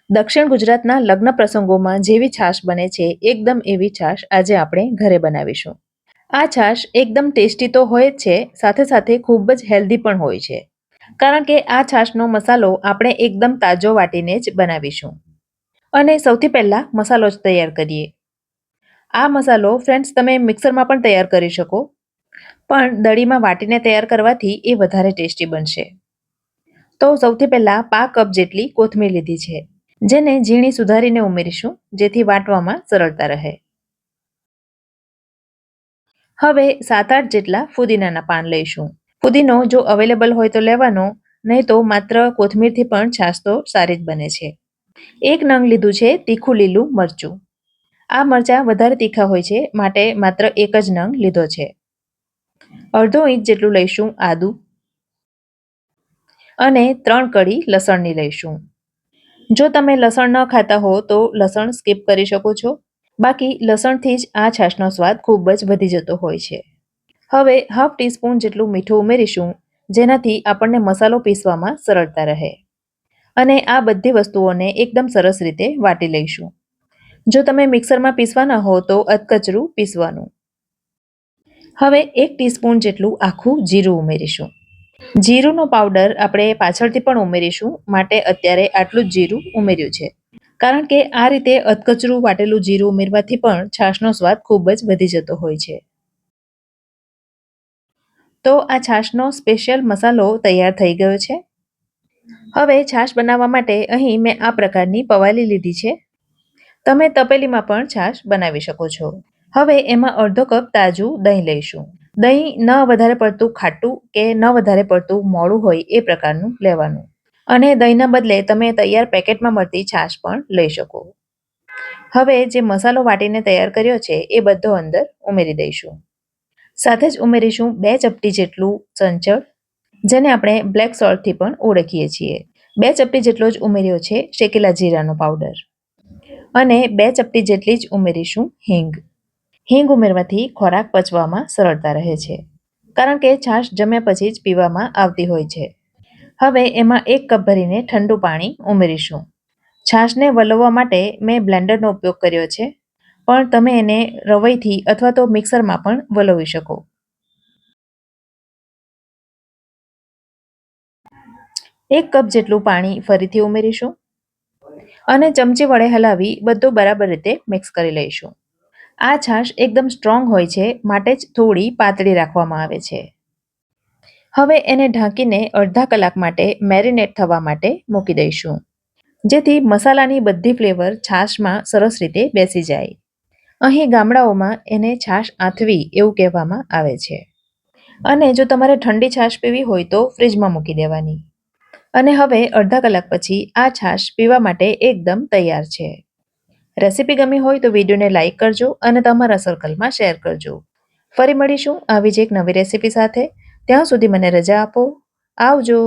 દક્ષિણ ગુજરાતના લગ્ન પ્રસંગોમાં જેવી છાશ બને છે એકદમ એવી છાશ આજે આપણે ઘરે બનાવીશું. આ છાશ એકદમ ટેસ્ટી તો હોય જ છે, સાથે સાથે ખૂબ જ હેલ્ધી પણ હોય છે. કારણ કે આ છાશનો મસાલો આપણે એકદમ તાજો વાટીને જ બનાવીશું. અને સૌથી પહેલા મસાલો જ તૈયાર કરીએ. આ મસાલો ફ્રેન્ડ્સ તમે મિક્સરમાં પણ તૈયાર કરી શકો, પણ દળીમાં વાટીને તૈયાર કરવાથી એ વધારે ટેસ્ટી બનશે. તો સૌથી પહેલા 5 કપ જેટલી કોથમીર લીધી છે, જેને ઝીણી સુધારીને ઉમેરીશું જેથી વાટવામાં સરળતા રહે. હવે 7-8 જેટલા ફુદીનાના પાન લઈશું. ફુદીનો જો અવેલેબલ હોય તો લેવાનો, નહીં તો માત્ર કોથમીરથી પણ છાશ તો સારી જ બને છે. 1 નંગ લીધું છે તીખું લીલું મરચું. આ મરચાં વધારે તીખા હોય છે, માટે માત્ર 1 જ નંગ લીધો છે. અડધો ઇંચ જેટલું લઈશું આદુ અને 3 કળી લસણની લઈશું. જો તમે લસણ ન ખાતા હો તો લસણ સ્કીપ કરી શકો છો. બાકી લસણથી જ આ છાશનો સ્વાદ ખૂબ જ વધી જતો હોય છે. હવે હાફ ટીસ્પૂન જેટલું મીઠું ઉમેરીશું, જેનાથી આપણને મસાલો પીસવામાં સરળતા રહે. અને આ બધી વસ્તુઓને એકદમ સરસ રીતે વાટી લઈશું. જો તમે મિક્સરમાં પીસવાના હો તો અધકચરું પીસવાનું. હવે 1 ટીસ્પૂન જેટલું આખું જીરું ઉમેરીશું. જીરુંનો પાવડર આપણે પાછળથી પણ ઉમેરીશું, માટે અત્યારે આટલું જ જીરું ઉમેર્યું છે. કારણ કે આ રીતે અધકચરું વાટેલું જીરું ઉમેરવાથી પણ છાશનો સ્વાદ ખૂબ જ વધી જતો હોય છે. તો આ છાશનો સ્પેશિયલ મસાલો તૈયાર થઈ ગયો છે. હવે છાશ બનાવવા માટે અહીં મેં આ પ્રકારની પવાલી લીધી છે. તમે તપેલીમાં પણ છાશ બનાવી શકો છો. હવે એમાં અડધો કપ તાજું દહીં લઈશું. દહીં ન વધારે પડતું ખાટું કે ન વધારે પડતું મોળું હોય એ પ્રકારનું લેવાનું. અને દહીંના બદલે તમે તૈયાર પેકેટમાં મળતી છાશ પણ લઈ શકો. હવે જે મસાલો વાટીને તૈયાર કર્યો છે એ બધો અંદર ઉમેરી દઈશું. સાથે જ ઉમેરીશું 2 ચપટી જેટલું સંચળ, જેને આપણે બ્લેક સોલ્ટથી પણ ઓળખીએ છીએ. 2 ચપટી જેટલો જ ઉમેર્યો છે શેકેલા જીરાનો પાવડર. અને 2 ચપટી જેટલી જ ઉમેરીશું હિંગ. હિંગ ઉમેરવાથી ખોરાક પચવામાં સરળતા રહે છે, કારણ કે છાશ જમ્યા પછી જ પીવામાં આવતી હોય છે. હવે એમાં 1 કપ ભરીને ઠંડુ પાણી ઉમેરીશું. છાશને વલોવવા માટે મેં બ્લેન્ડરનો ઉપયોગ કર્યો છે, પણ તમે એને રવૈથી અથવા તો મિક્સરમાં પણ વલોવી શકો. 1 કપ જેટલું પાણી ફરીથી ઉમેરીશું અને ચમચી વડે હલાવી બધું બરાબર રીતે મિક્સ કરી લઈશું. આ છાશ એકદમ સ્ટ્રોંગ હોય છે, માટે જ થોડી પાતળી રાખવામાં આવે છે. હવે એને ઢાંકીને અડધા કલાક માટે મેરિનેટ થવા માટે મૂકી દઈશું, જેથી મસાલાની બધી ફ્લેવર છાશમાં સરસ રીતે બેસી જાય. અહીં ગામડાઓમાં એને છાશ આથવી એવું કહેવામાં આવે છે. અને જો તમારે ઠંડી છાશ પીવી હોય તો ફ્રીજમાં મૂકી દેવાની. અને હવે અડધા કલાક પછી આ છાશ પીવા માટે એકદમ તૈયાર છે. રેસીપી ગમી હોય તો વિડીયોને લાઇક કરજો અને તમારા સર્કલમાં શેર કરજો. ફરી મળીશું આવી જ એક નવી રેસીપી સાથે. ત્યાં સુધી મને રજા આપો. આવજો.